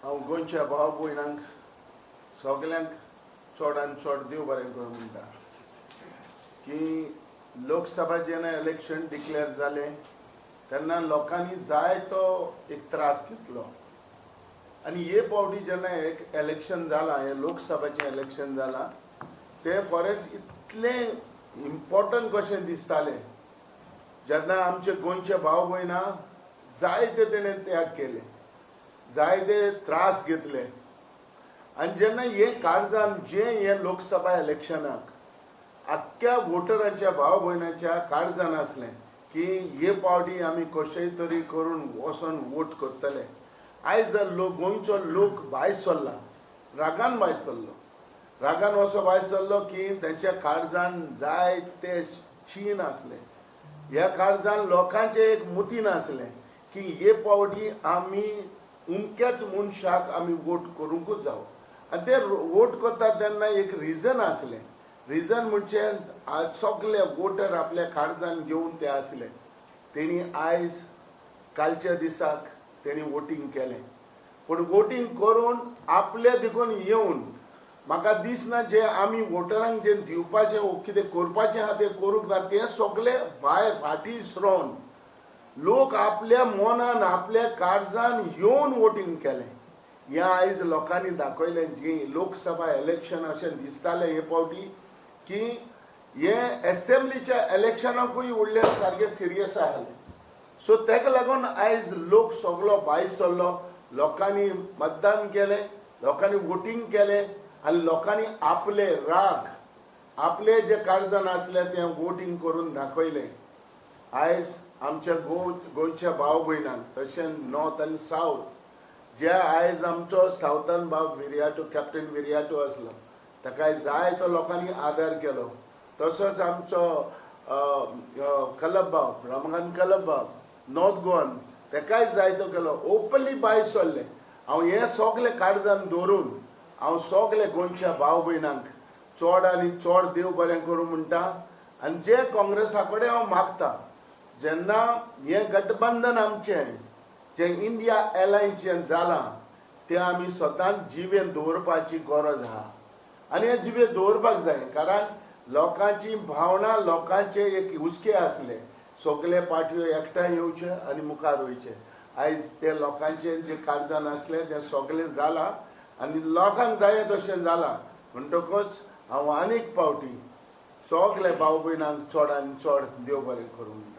हांव गोंयच्या भाव भयणांक सगल्यांक चडान चड देव बरें करूं म्हणटा की लोकसभा जेन्ना इलेक्शन डिक्लेअर जालें तेन्ना लोकांनी जाय तो एक त्रास घेतलो आनी हे पावटी जेन्ना एक इलेक्शन जालां हें लोकसभाचें इलेक्शन जालां ते फॉरेच इतलें इम्पॉर्टंट कशें दिसतालें जेन्ना आमचे गोंयचे भाव भयणां जायते तेणें त्याग केले जायते त्रास घेतले आनी जेन्ना हे काळजान हे लोकसभा इलेक्शनाक आख्ख्या वोटरांच्या भाव भयणांच्या काळजान आसलें की हे पावटी आमी कशेय तरी करून वचोन वोट करतले आयज गोंयचो लोक भायर सरला रागान भायर सरलो रागान असो भायर सरलो की तांच्या काळजान जायते चीन आसले ह्या काळजान लोकांचे एक मुतीन आसलें की हे पावटी आमी उमक्याच मनशाक आमी वोट करूंकूच जावो आनी ते वोट करता तेन्ना एक रिजन आसलें रिजन म्हणजे सगळे वोटर आपल्या काळजान घेवन ते आसले तेणी आयज कालच्या दिसाक तेणी वोटींग केलें पूण वोटींग करून आपले देखून येवन म्हाका दिसना जे आमी वोटरांक जे दिवपाचें वो कितें करपाचें आहा तें करूंक ना तें सगळें भायर फाटीं सरोवन लोक आपल्या मनान आपल्या काळजान येवन वोटींग केलें हें आयज लोकांनी दाखयलें जी लोकसभा इलेक्शन अशें दिसतालें हे पावटी की हे एसेंब्लीच्या इलेक्शनाकूय उरलें सारकें सिरियस आहलें सो तेका लागून आयज लोक सगळो भायर सरलो लोकांनी मतदान केलें लोकांनी वोटींग केलें आनी लोकांनी आपले राग आपले जे काळजान आसलें तें वोटींग करून दाखयलें आयज आमच्या गोंयच्या भाव भयणांक तशेंच नॉर्थ आनी सावथ जे आयज आमचो सावथान भाव विरयाटू कॅप्टन विरयाटू आसलो ताका जाय तो लोकांनी आदार केलो तसोच आमचो कलब भाव रमाकांत कलब भाव नॉर्थ गोवन ताकाय जाय तो केलो ओपनली भायर सरले हांव हें सगलें काळजान दवरून हांव सगळे गोंयच्या भाव भयणांक चड आनी चड देव बरें करूं म्हणटा आनी जे काँग्रेसा कडेन हांव मागता जेन्ना हें गठबंधन आमचें जे इंडिया एलायन्स जें जालां तें आमी स्वतान जिवेन दवरपाची गरज आहा आनी हें जिवेन दवरपाक जाय कारण लोकांची भावना लोकांचे एक हुस्के आसले सगळे पार्ट्यो एकठांय येवचे आनी मुखार वयचे आयज ते लोकांचे जे काळजान आसलें तें सगळें जालां आनी लोकांक जाय तशें जालां म्हणटकच हांव आनीक पावटी सगळे भाव भयणांक चड आनी चड देव बरें करूं